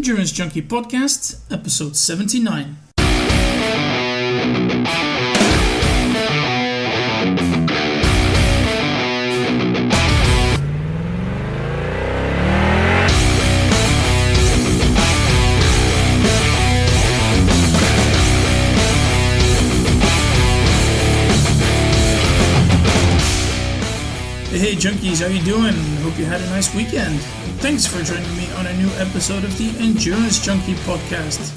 Endurance Junkie Podcast, episode 79. Hey Junkies, how you doing? Hope you had a nice weekend. Thanks for joining me on a new episode of the Endurance Junkie Podcast,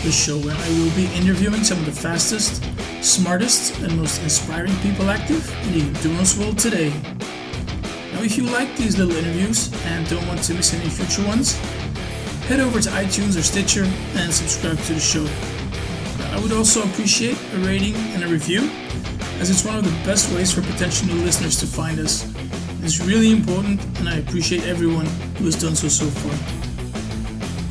the show where I will be interviewing some of the fastest, smartest, and most inspiring people active in the endurance world today. Now, if you like these little interviews and don't want to miss any future ones, head over to iTunes or Stitcher and subscribe to the show. I would also appreciate a rating and a review, as it's one of the best ways for potential new listeners to find us. It's really important, and I appreciate everyone who has done so far.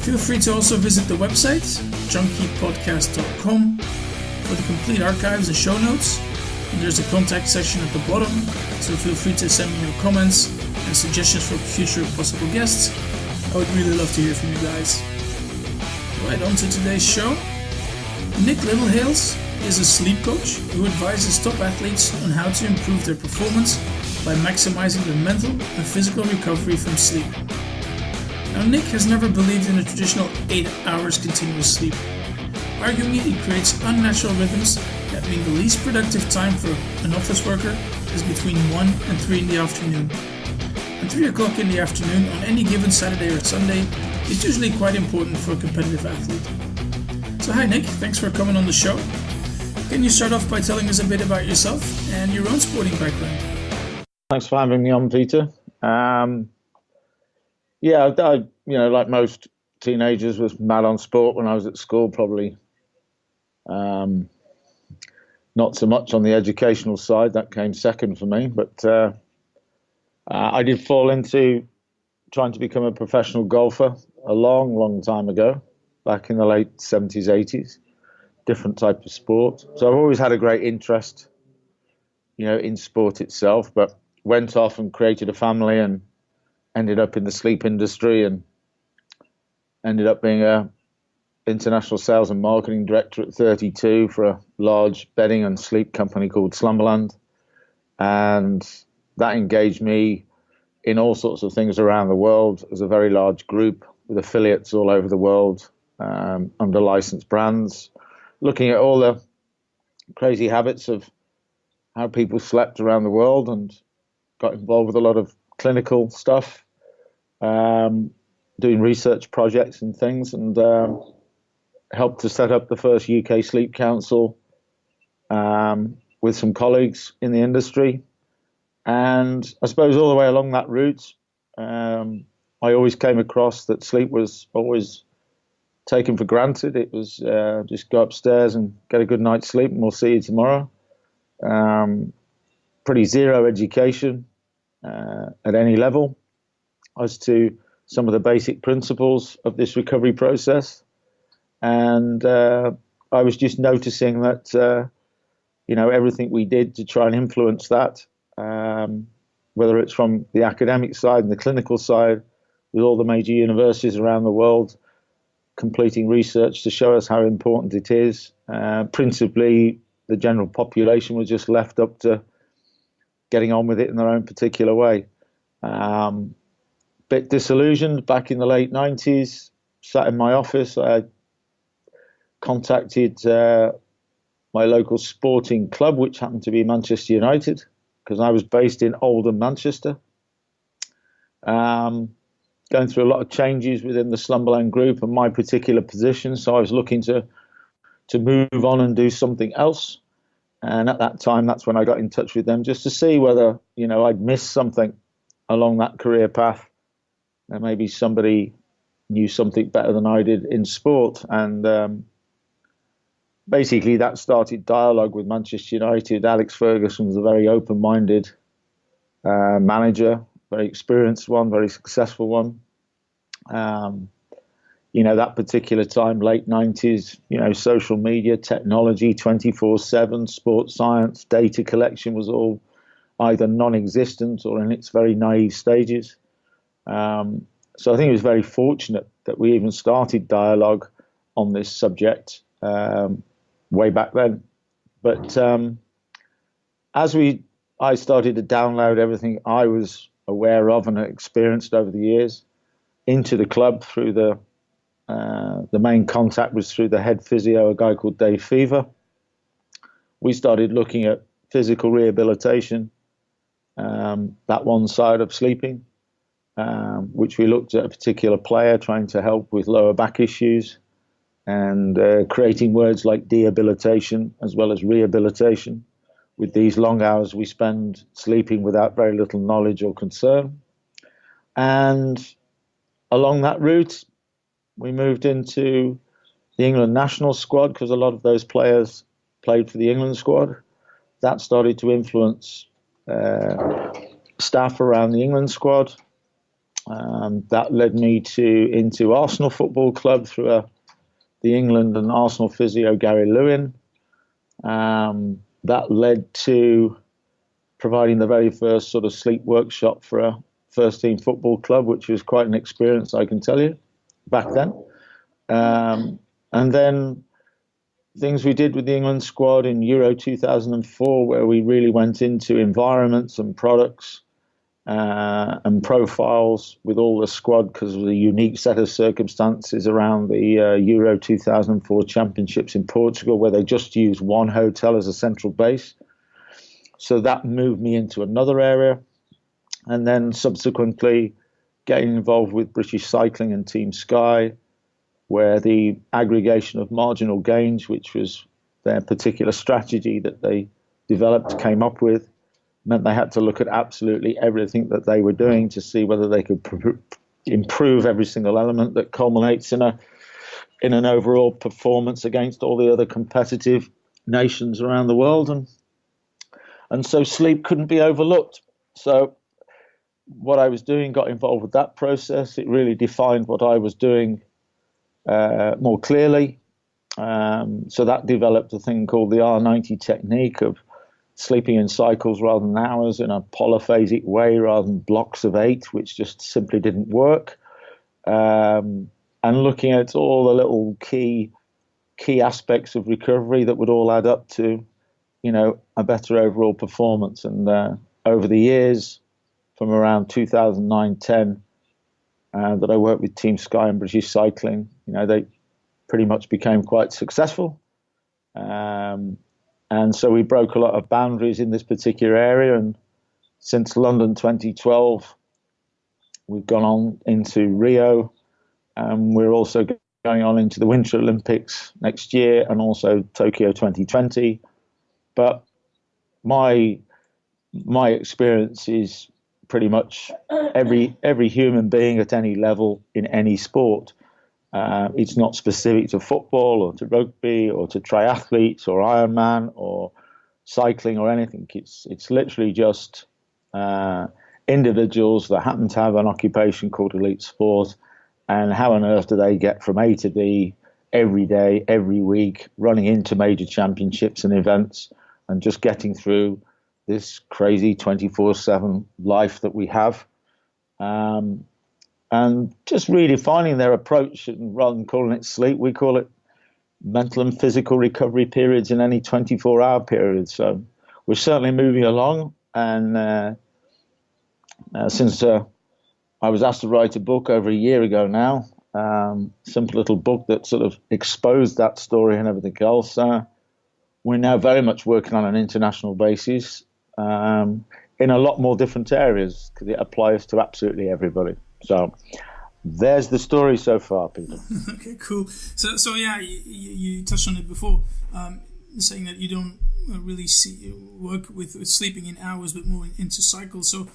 Feel free to also visit the website, junkiepodcast.com, for the complete archives and show notes. And there's a contact section at the bottom, so feel free to send me your comments and suggestions for future possible guests. I would really love to hear from you guys. Right on to today's show. Nick Littlehales is a sleep coach who advises top athletes on how to improve their performance by maximizing their mental and physical recovery from sleep. Now, Nick has never believed in a traditional 8 hours continuous sleep, arguing it creates unnatural rhythms that mean the least productive time for an office worker is between 1 and 3 in the afternoon. And 3 o'clock in the afternoon on any given Saturday or Sunday is usually quite important for a competitive athlete. So hi Nick, thanks for coming on the show. Can you start off by telling us a bit about yourself and your own sporting background? Thanks for having me on, Peter. I like most teenagers, was mad on sport when I was at school, probably not so much on the educational side. That came second for me, but I did fall into trying to become a professional golfer a long time ago, back in the late 70s, 80s. Different type of sport. So I've always had a great interest, in sport itself, but went off and created a family and ended up in the sleep industry and ended up being a international sales and marketing director at 32 for a large bedding and sleep company called Slumberland. And that engaged me in all sorts of things around the world as a very large group with affiliates all over the world, under licensed brands, looking at all the crazy habits of how people slept around the world, and got involved with a lot of clinical stuff, doing research projects and things, and helped to set up the first UK Sleep Council with some colleagues in the industry. And I suppose all the way along that route, I always came across that sleep was always taken for granted. It was just go upstairs and get a good night's sleep and we'll see you tomorrow. Pretty zero education at any level as to some of the basic principles of this recovery process. And I was just noticing that, everything we did to try and influence that, whether it's from the academic side and the clinical side, with all the major universities around the world completing research to show us how important it is. Principally, the general population was just left up to getting on with it in their own particular way. Bit disillusioned back in the late 90s, sat in my office. I contacted my local sporting club, which happened to be Manchester United, because I was based in Oldham, Manchester. Going through a lot of changes within the Slumberland group and my particular position. So I was looking to move on and do something else. And at that time, that's when I got in touch with them just to see whether, I'd missed something along that career path. And maybe somebody knew something better than I did in sport. And basically that started dialogue with Manchester United. Alex Ferguson was a very open-minded manager, very experienced one, very successful one. That particular time, late 90s, social media, technology, 24/7, sports science, data collection was all either non-existent or in its very naive stages. So I think it was very fortunate that we even started dialogue on this subject way back then. But I started to download everything I was aware of and experienced over the years into the club through the main contact was through the head physio, a guy called Dave Fever. We started looking at physical rehabilitation, that one side of sleeping, which we looked at a particular player trying to help with lower back issues and creating words like dehabilitation as well as rehabilitation with these long hours we spend sleeping without very little knowledge or concern. And along that route, we moved into the England national squad because a lot of those players played for the England squad. That started to influence staff around the England squad. That led me into Arsenal Football Club through the England and Arsenal physio Gary Lewin. That led to providing the very first sort of sleep workshop for a first team football club, which was quite an experience, I can tell you, back then. And then things we did with the England squad in Euro 2004, where we really went into environments and products and profiles with all the squad because of the unique set of circumstances around the Euro 2004 championships in Portugal, where they just used one hotel as a central base. So that moved me into another area. And then subsequently getting involved with British Cycling and Team Sky, where the aggregation of marginal gains, which was their particular strategy that they developed, came up with, meant they had to look at absolutely everything that they were doing to see whether they could improve every single element that culminates in an overall performance against all the other competitive nations around the world. And so sleep couldn't be overlooked. So what I was doing got involved with that process. It really defined what I was doing more clearly. So that developed a thing called the R90 technique of sleeping in cycles rather than hours, in a polyphasic way rather than blocks of 8, which just simply didn't work. And looking at all the little key aspects of recovery that would all add up to, a better overall performance. And over the years, from around 2009-10, that I worked with Team Sky and British Cycling, they pretty much became quite successful. And so we broke a lot of boundaries in this particular area. And since London 2012, we've gone on into Rio. And we're also going on into the Winter Olympics next year and also Tokyo 2020. But my experience is pretty much every human being at any level in any sport. It's not specific to football or to rugby or to triathletes or Ironman or cycling or anything. It's literally just individuals that happen to have an occupation called elite sport, and how on earth do they get from A to B every day, every week, running into major championships and events and just getting through this crazy 24/7 life that we have. And just redefining their approach, and rather than calling it sleep, we call it mental and physical recovery periods in any 24-hour period. So we're certainly moving along. And since I was asked to write a book over a year ago now, simple little book that sort of exposed that story and everything else, we're now very much working on an international basis in a lot more different areas because it applies to absolutely everybody. So there's the story so far, Peter. Okay, cool. So yeah, you touched on it before, saying that you don't really work with sleeping in hours, but more into cycles. So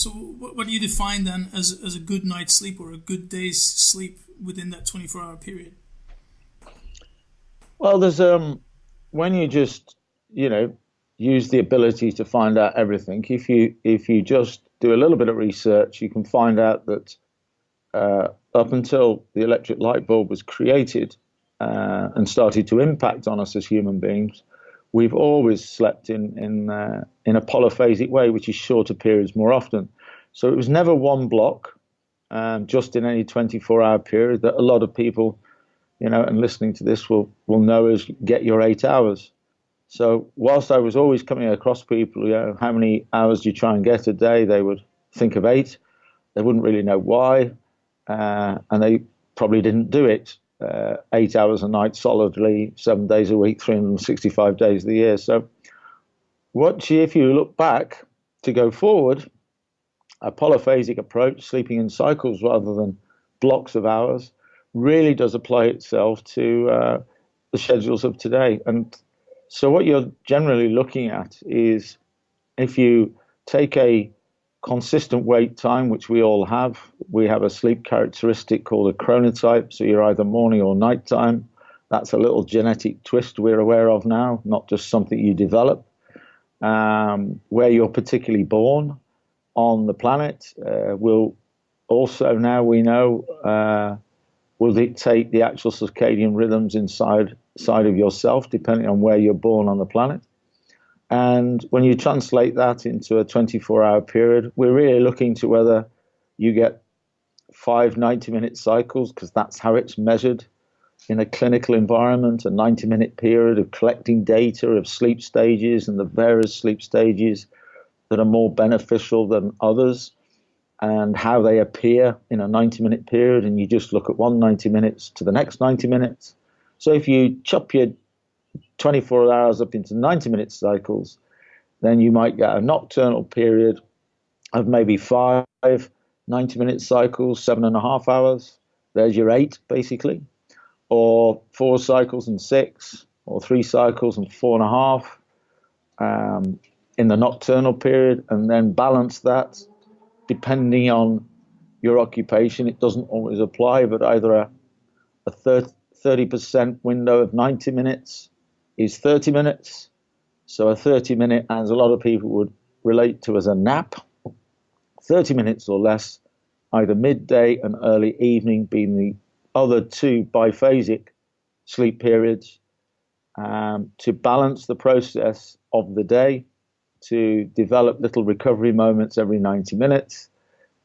what do you define then as a good night's sleep or a good day's sleep within that 24-hour period? Well, there's when you just use the ability to find out everything. If you just do a little bit of research, you can find out that up until the electric light bulb was created and started to impact on us as human beings, we've always slept in a polyphasic way, which is shorter periods more often. So it was never one block. just in any 24-hour period that a lot of people, and listening to this will know is get your 8 hours. So whilst I was always coming across people, how many hours do you try and get a day? They would think of 8. They wouldn't really know why, and they probably didn't do it 8 hours a night solidly, 7 days a week, 365 days of the year. So if you look back to go forward, a polyphasic approach, sleeping in cycles rather than blocks of hours, really does apply itself to the schedules of today. And so what you're generally looking at is, if you take a consistent wake time, which we all have, we have a sleep characteristic called a chronotype, so you're either morning or nighttime. That's a little genetic twist we're aware of now, not just something you develop. Where you're particularly born on the planet will also, now we know, will dictate the actual circadian rhythms inside of yourself, depending on where you're born on the planet. And when you translate that into a 24-hour period, we're really looking to whether you get 5 90-minute cycles, because that's how it's measured in a clinical environment, a 90-minute period of collecting data of sleep stages and the various sleep stages that are more beneficial than others, and how they appear in a 90-minute period. And you just look at one 90 minutes to the next 90 minutes. So if you chop your 24 hours up into 90-minute cycles, then you might get a nocturnal period of maybe 5 90-minute cycles, 7.5 hours. There's your 8, basically. Or 4 cycles and 6, or 3 cycles and 4.5 in the nocturnal period, and then balance that depending on your occupation. It doesn't always apply, but either a 30% window of 90 minutes is 30 minutes. So a 30-minute, as a lot of people would relate to as a nap, 30 minutes or less, either midday and early evening being the other 2 biphasic sleep periods, to balance the process of the day, to develop little recovery moments every 90 minutes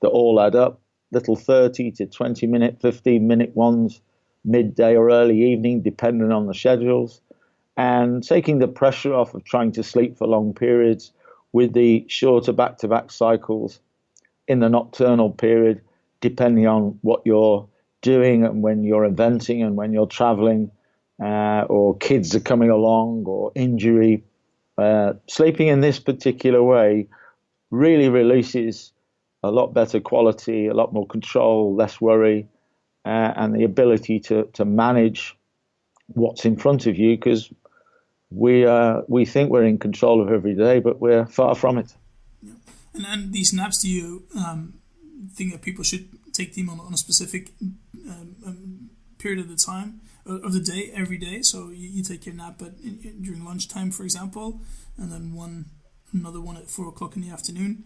that all add up, little 30 to 20-minute, 15-minute ones, midday or early evening, depending on the schedules, and taking the pressure off of trying to sleep for long periods with the shorter back-to-back cycles in the nocturnal period, depending on what you're doing and when you're eventing and when you're traveling, or kids are coming along, or injury. Sleeping in this particular way really releases a lot better quality, a lot more control, less worry, and the ability to manage what's in front of you, because we think we're in control of every day, but we're far from it. Yeah. And these naps, do you think that people should take them on a specific period of the time of the day, every day? So you take your nap during lunchtime, for example, and then another one at 4 o'clock in the afternoon,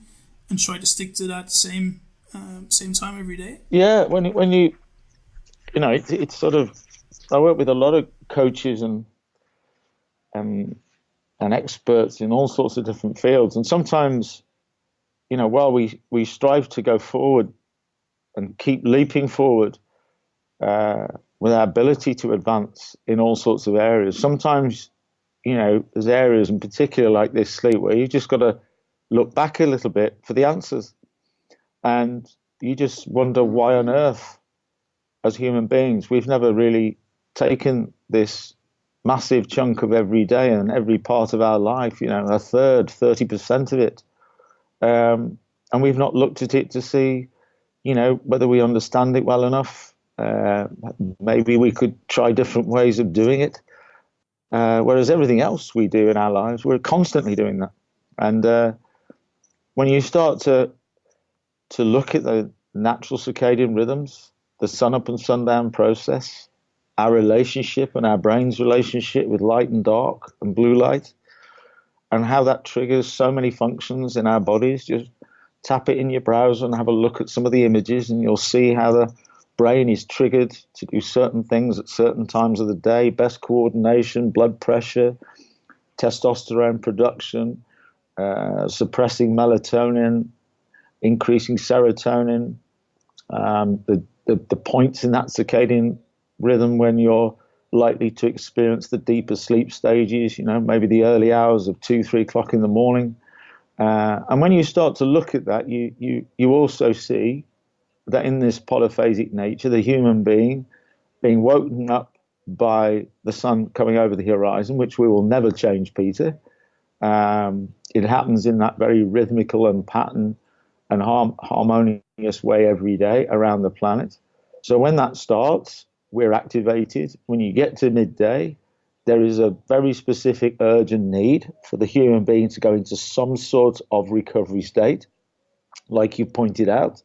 and try to stick to that same time every day? Yeah, when you it's sort of, I work with a lot of coaches and experts in all sorts of different fields, and sometimes, while we strive to go forward and keep leaping forward with our ability to advance in all sorts of areas, sometimes, there's areas in particular like this sleep where you just got to look back a little bit for the answers, and you just wonder why on earth, as human beings, we've never really taken this massive chunk of every day and every part of our life, a third, 30% of it, and we've not looked at it to see, whether we understand it well enough. Maybe we could try different ways of doing it. Whereas everything else we do in our lives, we're constantly doing that. And when you start to look at the natural circadian rhythms, the sun up and sundown process, our relationship and our brain's relationship with light and dark and blue light, and how that triggers so many functions in our bodies, just tap it in your browser and have a look at some of the images, and you'll see how the brain is triggered to do certain things at certain times of the day: best coordination, blood pressure, testosterone production, suppressing melatonin, increasing serotonin, The points in that circadian rhythm when you're likely to experience the deeper sleep stages, maybe the early hours of 2, 3 o'clock in the morning. And when you start to look at that, you also see that in this polyphasic nature, the human being being woken up by the sun coming over the horizon, which we will never change, Peter. It happens in that very rhythmical and pattern and harmonious way every day around the planet. So when that starts, we're activated. When you get to midday, there is a very specific urge and need for the human being to go into some sort of recovery state, like you pointed out.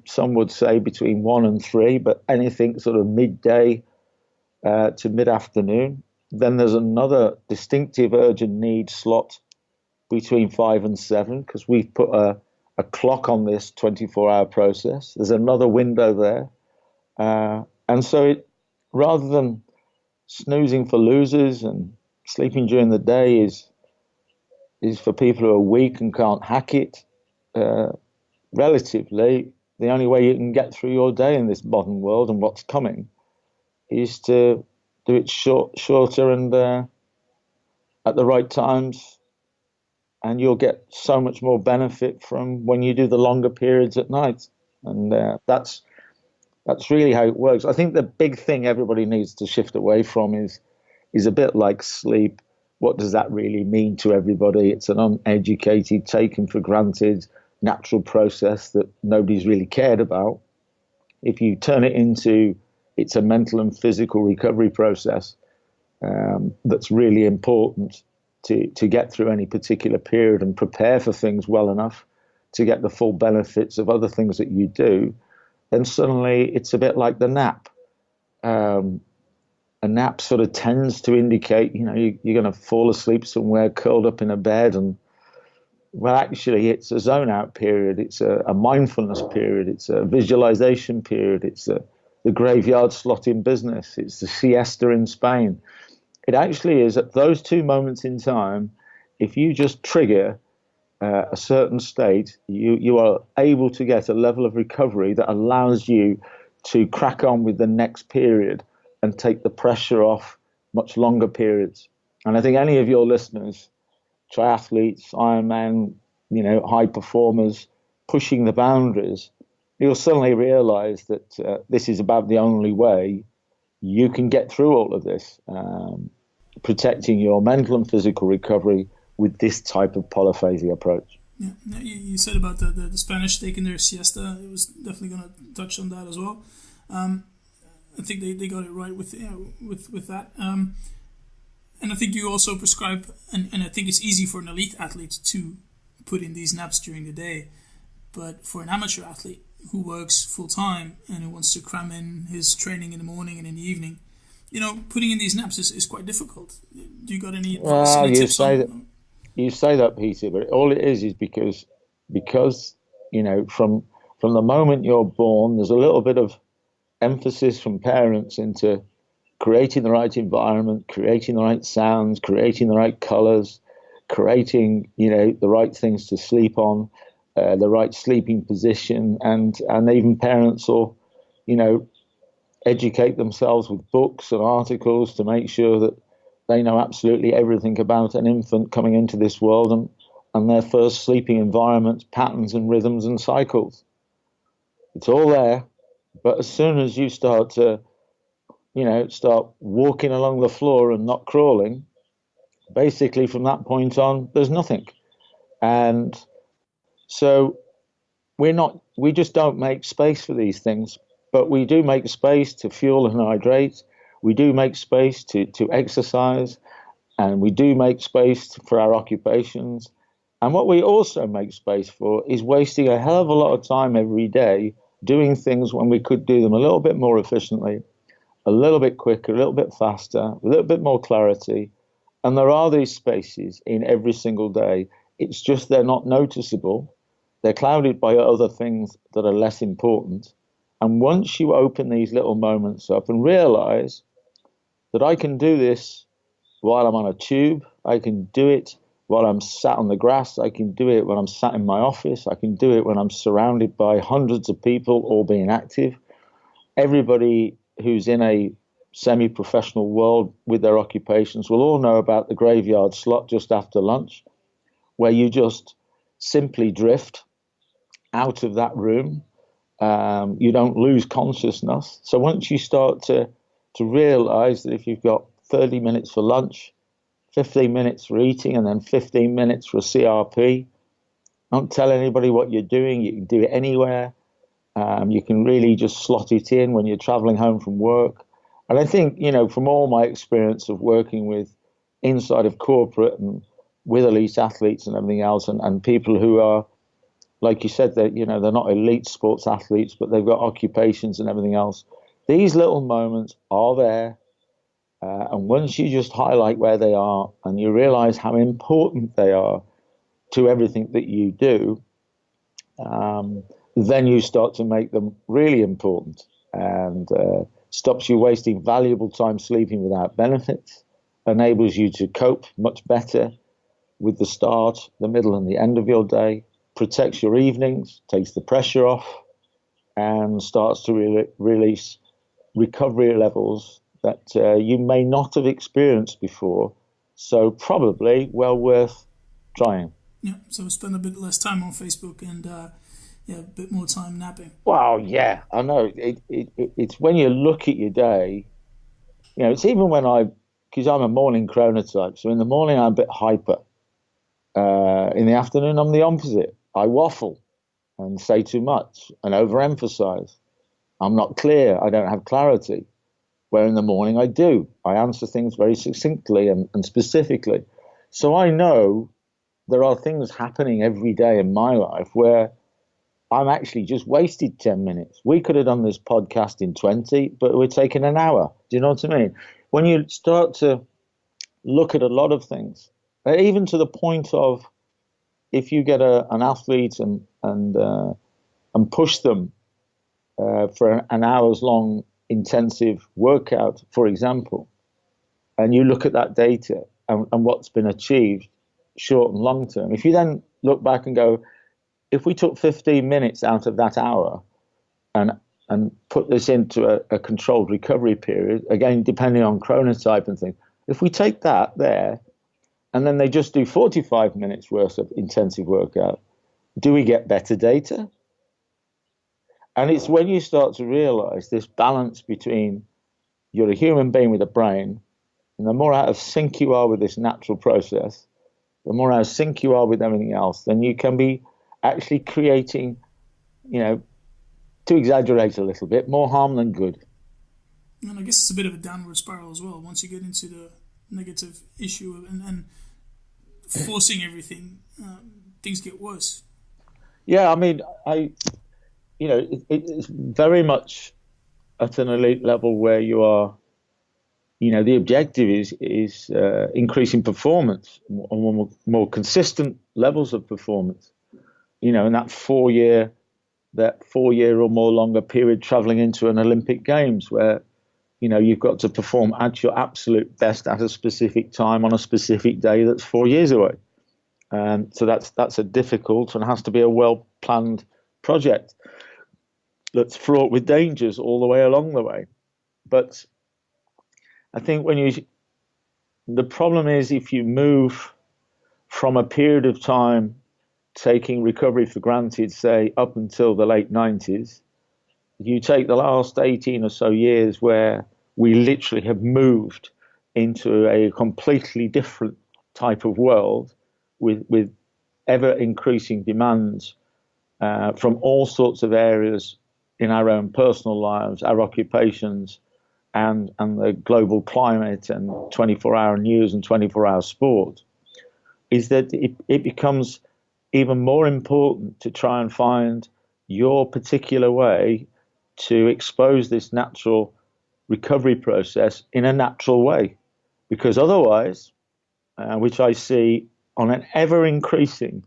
Some would say between 1 and 3, but anything sort of midday to mid-afternoon. Then there's another distinctive urge and need slot between 5 and 7, because we've put a clock on this 24-hour process. There's another window there. And so rather than snoozing for losers and sleeping during the day is for people who are weak and can't hack it, relatively, the only way you can get through your day in this modern world and what's coming is to do it shorter and at the right times, and you'll get so much more benefit from when you do the longer periods at night. And that's really how it works. I think the big thing everybody needs to shift away from is a bit like sleep. What does that really mean to everybody? It's an uneducated, taken for granted, natural process that nobody's really cared about. If you turn it into, it's a mental and physical recovery process that's really important to get through any particular period and prepare for things well enough to get the full benefits of other things that you do, then suddenly it's a bit like the nap. A nap sort of tends to indicate, you're going to fall asleep somewhere curled up in a bed, and well, actually, it's a zone out period. It's a mindfulness period. It's a visualization period. It's the graveyard slot in business. It's the siesta in Spain. It actually is at those 2 moments in time, if you just trigger a certain state, you are able to get a level of recovery that allows you to crack on with the next period and take the pressure off much longer periods. And I think any of your listeners, triathletes, Ironman, high performers, pushing the boundaries, you'll suddenly realize that this is about the only way you can get through all of this, protecting your mental and physical recovery with this type of polyphasia approach. Yeah, you said about the Spanish taking their siesta. It was definitely going to touch on that as well. I think they got it right with that. And I think you also prescribe, and I think it's easy for an elite athlete to put in these naps during the day, but for an amateur athlete who works full time and who wants to cram in his training in the morning and in the evening, putting in these naps is quite difficult. Do you got any advice? Well, any tips you say that, Peter, but all it is because from the moment you're born, there's a little bit of emphasis from parents into creating the right environment, creating the right sounds, creating the right colors, creating the right things to sleep on, the right sleeping position, and even parents will educate themselves with books and articles to make sure that they know absolutely everything about an infant coming into this world and their first sleeping environments, patterns and rhythms and cycles. It's all there, but as soon as you start to start walking along the floor and not crawling, basically from that point on, there's nothing. And so we just don't make space for these things, but we do make space to fuel and hydrate. We do make space to exercise, and we do make space for our occupations. And what we also make space for is wasting a hell of a lot of time every day doing things when we could do them a little bit more efficiently, a little bit quicker, a little bit faster, a little bit more clarity. And there are these spaces in every single day. It's just they're not noticeable. They're clouded by other things that are less important. And once you open these little moments up and realize that I can do this while I'm on a tube, I can do it while I'm sat on the grass. I can do it when I'm sat in my office. I can do it when I'm surrounded by hundreds of people all being active. Everybody who's in a semi-professional world with their occupations will all know about the graveyard slot just after lunch, where you just simply drift out of that room. You don't lose consciousness. So once you start to realize that if you've got 30 minutes for lunch, 15 minutes for eating, and then 15 minutes for a CRP, don't tell anybody what you're doing. You can do it anywhere. You can really just slot it in when you're traveling home from work. And I think, from all my experience of working with inside of corporate and with elite athletes and everything else, and people who are, like you said, that they're not elite sports athletes, but they've got occupations and everything else. These little moments are there, and once you just highlight where they are and you realize how important they are to everything that you do, then you start to make them really important, and stops you wasting valuable time sleeping without benefits, enables you to cope much better with the start, the middle, and the end of your day, protects your evenings, takes the pressure off, and starts to release recovery levels that you may not have experienced before. So probably well worth trying. Yeah, so spend a bit less time on Facebook and a bit more time napping. Well, yeah, I know. It's when you look at your day, it's even when because I'm a morning chronotype, so in the morning I'm a bit hyper. In the afternoon, I'm the opposite. I waffle and say too much and overemphasize. I'm not clear. I don't have clarity. Where in the morning I do. I answer things very succinctly and specifically. So I know there are things happening every day in my life where I'm actually just wasted 10 minutes. We could have done this podcast in 20, but we're taking an hour. Do you know what I mean? When you start to look at a lot of things, even to the point of if you get an athlete and push them for an hour's long intensive workout, for example, and you look at that data and what's been achieved short and long term, if you then look back and go, if we took 15 minutes out of that hour and put this into a controlled recovery period, again, depending on chronotype and things, if we take that there and then they just do 45 minutes worth of intensive workout, do we get better data? And it's when you start to realize this balance between you're a human being with a brain, and the more out of sync you are with this natural process, the more out of sync you are with everything else, then you can be actually creating, to exaggerate a little bit, more harm than good. And I guess it's a bit of a downward spiral as well. Once you get into the negative issue and forcing everything, things get worse. Yeah, I mean, it's very much at an elite level where you are, the objective is increasing performance, more consistent levels of performance. In that 4 year or more longer period traveling into an Olympic Games where, you've got to perform at your absolute best at a specific time on a specific day that's 4 years away. So that's a difficult and has to be a well-planned project that's fraught with dangers all the way along the way. But I think the problem is if you move from a period of time taking recovery for granted, say up until the late 90s, you take the last 18 or so years where we literally have moved into a completely different type of world with ever increasing demands from all sorts of areas in our own personal lives, our occupations, and the global climate and 24-hour news and 24-hour sport, is that it becomes even more important to try and find your particular way to expose this natural recovery process in a natural way. Because otherwise, which I see on an ever-increasing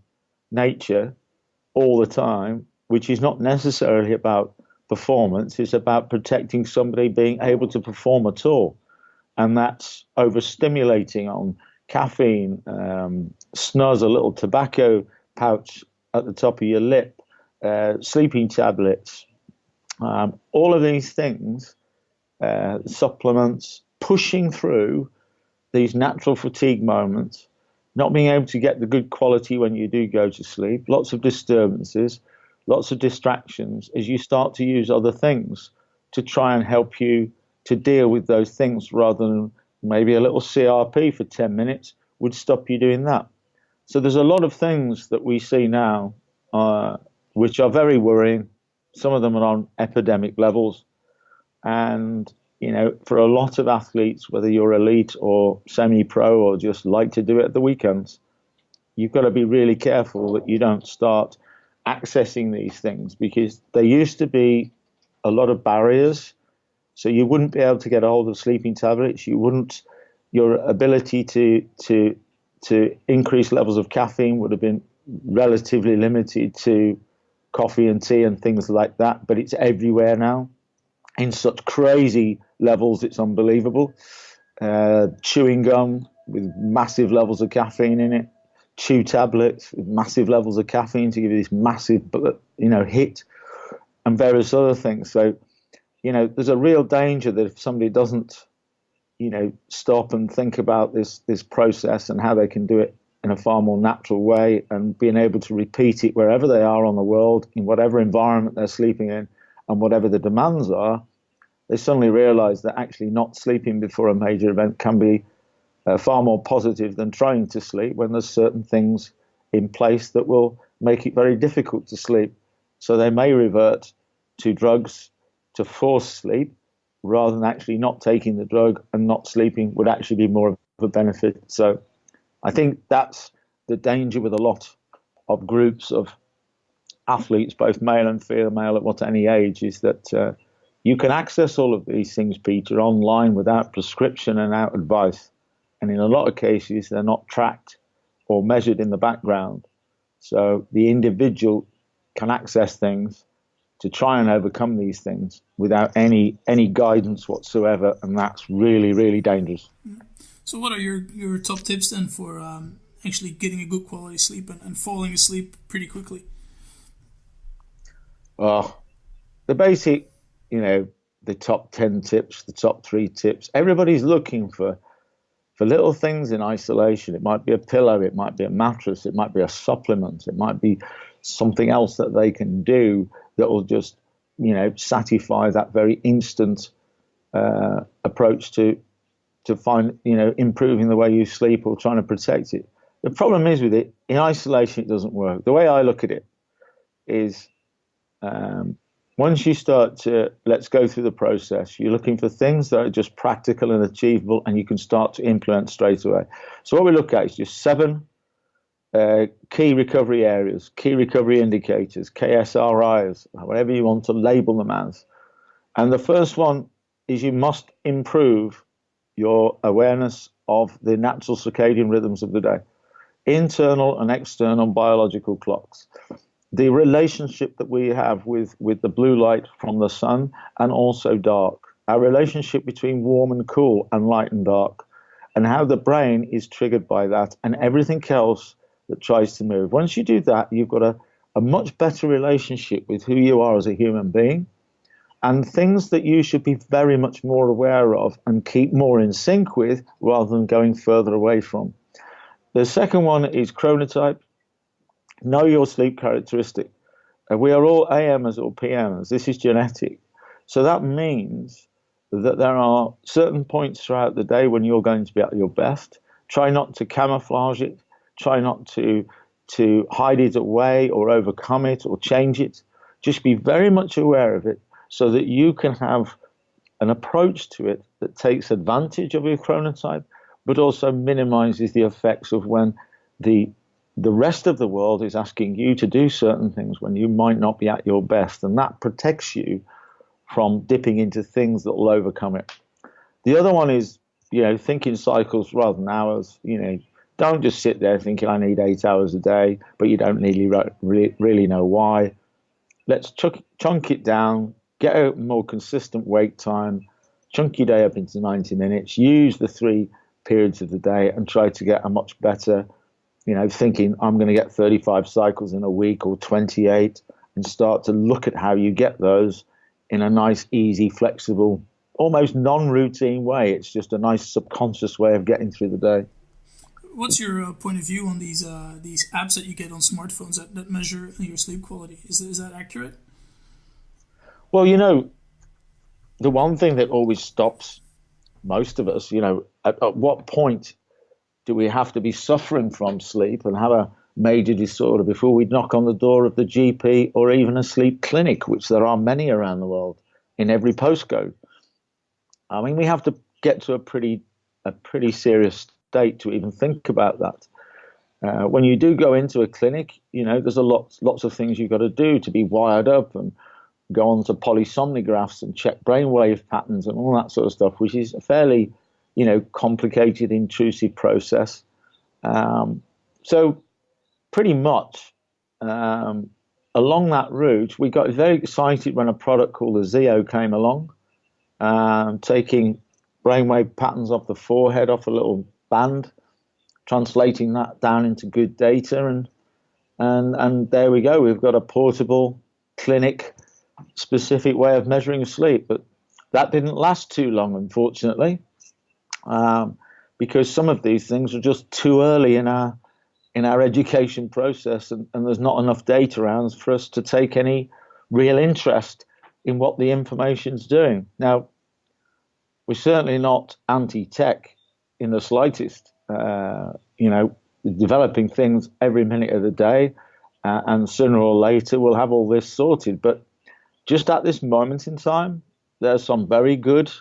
nature all the time, which is not necessarily about performance, it's about protecting somebody being able to perform at all. And that's overstimulating on caffeine, snus, a little tobacco pouch at the top of your lip, sleeping tablets, all of these things, supplements, pushing through these natural fatigue moments, not being able to get the good quality when you do go to sleep, lots of disturbances, lots of distractions as you start to use other things to try and help you to deal with those things, rather than maybe a little CRP for 10 minutes would stop you doing that. So there's a lot of things that we see now which are very worrying. Some of them are on epidemic levels. And, for a lot of athletes, whether you're elite or semi-pro or just like to do it at the weekends, you've got to be really careful that you don't start accessing these things, because there used to be a lot of barriers. So you wouldn't be able to get a hold of sleeping tablets. Your ability to increase levels of caffeine would have been relatively limited to coffee and tea and things like that. But it's everywhere now in such crazy levels, it's unbelievable. Chewing gum with massive levels of caffeine in it, chew tablets with massive levels of caffeine to give you this massive, hit, and various other things. So, there's a real danger that if somebody doesn't, stop and think about this process and how they can do it in a far more natural way, and being able to repeat it wherever they are on the world, in whatever environment they're sleeping in, and whatever the demands are, they suddenly realize that actually not sleeping before a major event can be far more positive than trying to sleep when there's certain things in place that will make it very difficult to sleep. So they may revert to drugs to force sleep, rather than actually not taking the drug and not sleeping would actually be more of a benefit. So I think that's the danger with a lot of groups of athletes, both male and female at any age, is that you can access all of these things, Peter, online without prescription and without advice. And in a lot of cases, they're not tracked or measured in the background. So the individual can access things to try and overcome these things without any guidance whatsoever. And that's really, really dangerous. So what are your top tips then for actually getting a good quality sleep and falling asleep pretty quickly? The basic, the top 10 tips, the top 3 tips. Everybody's looking for little things in isolation. It might be a pillow, it might be a mattress, it might be a supplement, it might be something else that they can do that will just, satisfy that very instant approach to find, improving the way you sleep or trying to protect it. The problem is with it, in isolation, it doesn't work. The way I look at it is, once you start to, let's go through the process, you're looking for things that are just practical and achievable, and you can start to implement straight away. So what we look at is just 7 key recovery areas, key recovery indicators, KSRIs, whatever you want to label them as. And the first one is you must improve your awareness of the natural circadian rhythms of the day, internal and external biological clocks. The relationship that we have with the blue light from the sun and also dark, our relationship between warm and cool and light and dark, and how the brain is triggered by that and everything else that tries to move. Once you do that, you've got a much better relationship with who you are as a human being, and things that you should be very much more aware of and keep more in sync with rather than going further away from. The second one is chronotype. Know your sleep characteristic. We are all AMers or PMers. This is genetic. So that means that there are certain points throughout the day when you're going to be at your best. Try not to camouflage it. Try not to hide it away or overcome it or change it. Just be very much aware of it so that you can have an approach to it that takes advantage of your chronotype, but also minimizes the effects of when the rest of the world is asking you to do certain things when you might not be at your best, and that protects you from dipping into things that will overcome it. The other one is, think in cycles rather than hours. Don't just sit there thinking I need 8 hours a day, but you don't really know why. Let's chunk it down, get a more consistent wake time, chunk your day up into 90 minutes, use the 3 periods of the day and try to get a much better, thinking I'm going to get 35 cycles in a week or 28, and start to look at how you get those in a nice, easy, flexible, almost non-routine way. It's just a nice subconscious way of getting through the day. What's your point of view on these apps that you get on smartphones that measure your sleep quality? Is that accurate? Well, the one thing that always stops most of us, at what point do we have to be suffering from sleep and have a major disorder before we knock on the door of the GP or even a sleep clinic, which there are many around the world in every postcode? I mean, we have to get to a pretty serious state to even think about that. When you do go into a clinic, there's lots of things you've got to do to be wired up and go on to polysomnographs and check brainwave patterns and all that sort of stuff, which is a fairly, complicated, intrusive process. So pretty much along that route, we got very excited when a product called the Zeo came along, taking brainwave patterns off the forehead, off a little band, translating that down into good data, and there we go. We've got a portable clinic specific way of measuring sleep. But that didn't last too long, unfortunately, because some of these things are just too early in our education process, and there's not enough data around for us to take any real interest in what the information's doing. Now, we're certainly not anti-tech in the slightest, developing things every minute of the day, and sooner or later we'll have all this sorted. But just at this moment in time, there's some very good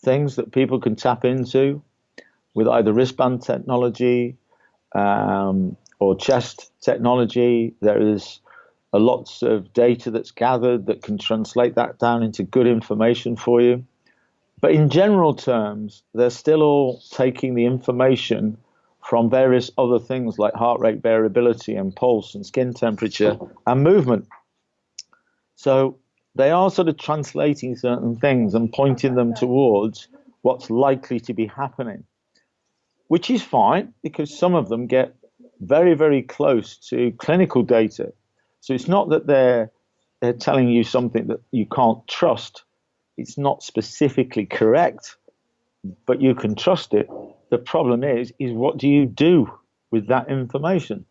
things that people can tap into with either wristband technology or chest technology. There is lots of data that's gathered that can translate that down into good information for you. But in general terms, they're still all taking the information from various other things like heart rate variability and pulse and skin temperature and movement. So they are sort of translating certain things and pointing them towards what's likely to be happening, which is fine because some of them get very, very close to clinical data. So it's not that they're telling you something that you can't trust. It's not specifically correct, but you can trust it. The problem is what do you do with that information?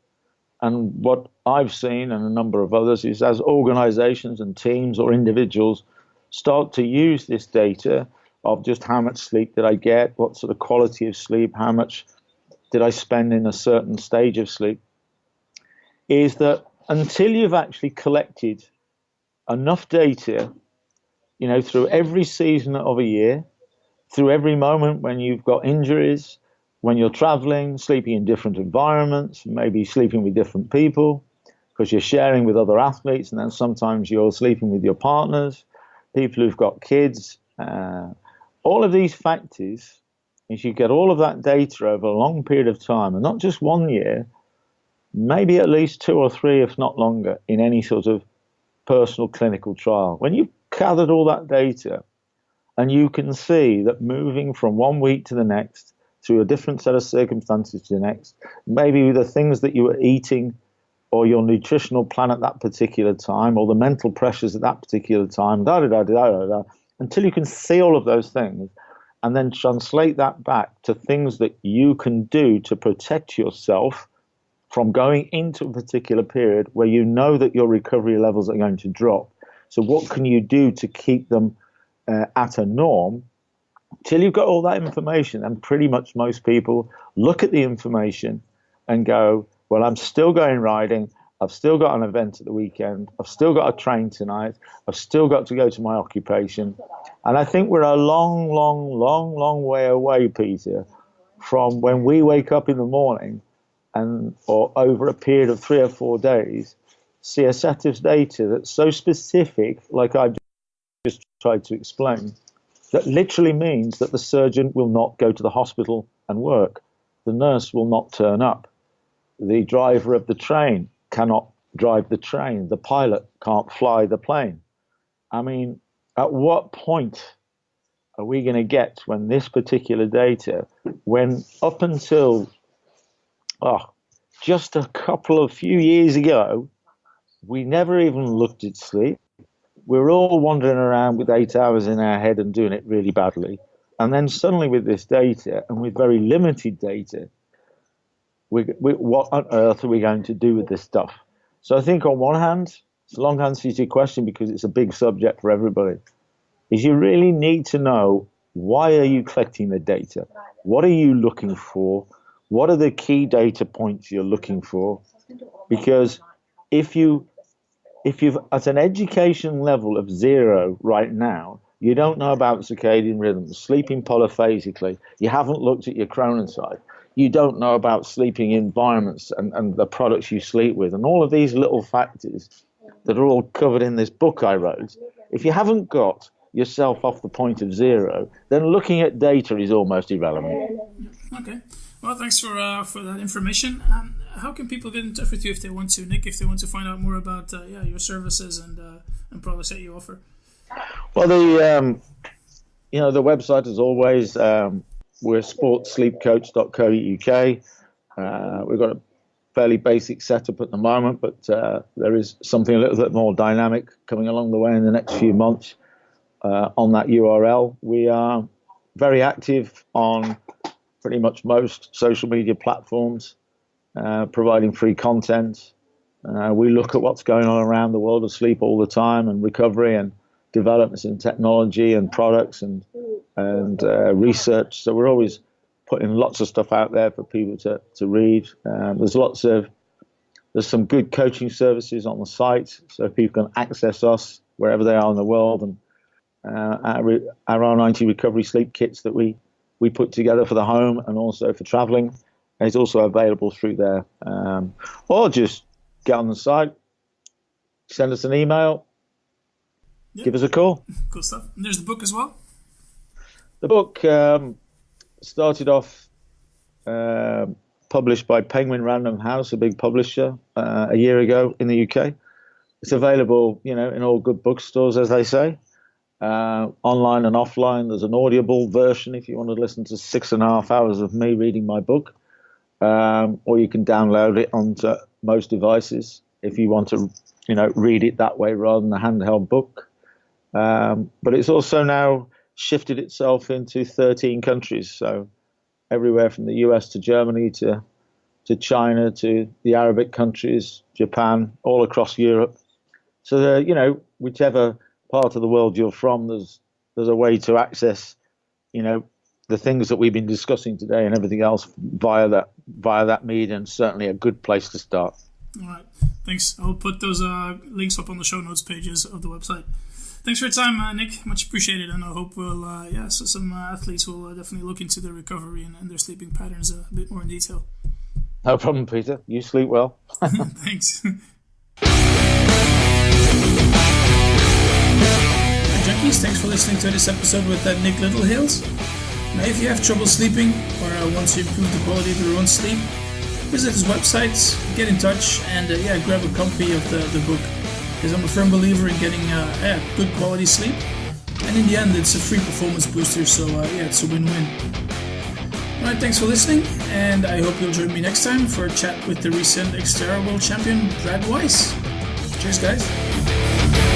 And what I've seen and a number of others is as organizations and teams or individuals start to use this data of just how much sleep did I get, what sort of quality of sleep, how much did I spend in a certain stage of sleep, is that until you've actually collected enough data, through every season of a year, through every moment when you've got injuries, when you're traveling, sleeping in different environments, maybe sleeping with different people, because you're sharing with other athletes, and then sometimes you're sleeping with your partners, people who've got kids. All of these factors, if you get all of that data over a long period of time, and not just 1 year, maybe at least 2 or 3, if not longer, in any sort of personal clinical trial. When you've gathered all that data, and you can see that moving from 1 week to the next, through a different set of circumstances to the next, maybe the things that you were eating or your nutritional plan at that particular time or the mental pressures at that particular time, until you can see all of those things and then translate that back to things that you can do to protect yourself from going into a particular period where you know that your recovery levels are going to drop. So what can you do to keep them at a norm? Till you've got all that information, and pretty much most people look at the information and go, well, I'm still going riding, I've still got an event at the weekend, I've still got to train tonight, I've still got to go to my occupation. And I think we're a long, long, long, long way away, Peter, from when we wake up in the morning and or over a period of 3 or 4 days, see a set of data that's so specific, like I've just tried to explain, that literally means that the surgeon will not go to the hospital and work. The nurse will not turn up. The driver of the train cannot drive the train. The pilot can't fly the plane. I mean, at what point are we going to get when this particular data, when up until just a few years ago, we never even looked at sleep. We were all wandering around with 8 hours in our head and doing it really badly. And then suddenly with this data, and with very limited data, what on earth are we going to do with this stuff? So I think on one hand, it's a long answer to your question because it's a big subject for everybody, is you really need to know, why are you collecting the data? What are you looking for? What are the key data points you're looking for? Because if you've at an education level of 0 right now, you don't know about circadian rhythms, sleeping polyphasically, you haven't looked at your chronotype, you don't know about sleeping environments and the products you sleep with, and all of these little factors that are all covered in this book I wrote. If you haven't got yourself off the point of 0, then looking at data is almost irrelevant. Okay. Well, thanks for that information. How can people get in touch with you if they want to, Nick, if they want to find out more about your services and products that you offer? Well, the website, as always, we're sportsleepcoach.co.uk. We've got a fairly basic setup at the moment, but there is something a little bit more dynamic coming along the way in the next few months on that URL. We are very active on pretty much most social media platforms, providing free content. We look at what's going on around the world of sleep all the time, and recovery and developments in technology and products and research. So we're always putting lots of stuff out there for people to read. There's some good coaching services on the site, so people can access us wherever they are in the world, and our R90 recovery sleep kits that we put together for the home and also for traveling is also available through there. Or just get on the site, send us an email, give us a call. Cool stuff. And there's the book as well? The book started off published by Penguin Random House, a big publisher, a year ago in the UK. It's available, in all good bookstores, as they say. Online and offline. There's an audible version if you want to listen to 6.5 hours of me reading my book, or you can download it onto most devices if you want to read it that way rather than a handheld book. But it's also now shifted itself into 13 countries, so everywhere from the US to Germany to China to the Arabic countries, Japan, all across Europe. So whichever part of the world you're from, there's a way to access, the things that we've been discussing today and everything else via that media, and certainly a good place to start. All right, thanks. I'll put those links up on the show notes pages of the website. Thanks for your time, Nick. Much appreciated, and I hope some athletes will definitely look into their recovery and their sleeping patterns a bit more in detail. No problem, Peter. You sleep well. Thanks. Junkies, thanks for listening to this episode with Nick Littlehales. Now, if you have trouble sleeping or want to improve the quality of your own sleep, visit his website, get in touch, and grab a copy of the book. Because I'm a firm believer in getting good quality sleep, and in the end, it's a free performance booster. So it's a win-win. All right, thanks for listening, and I hope you'll join me next time for a chat with the recent Xterra World Champion Brad Weiss. Cheers, guys.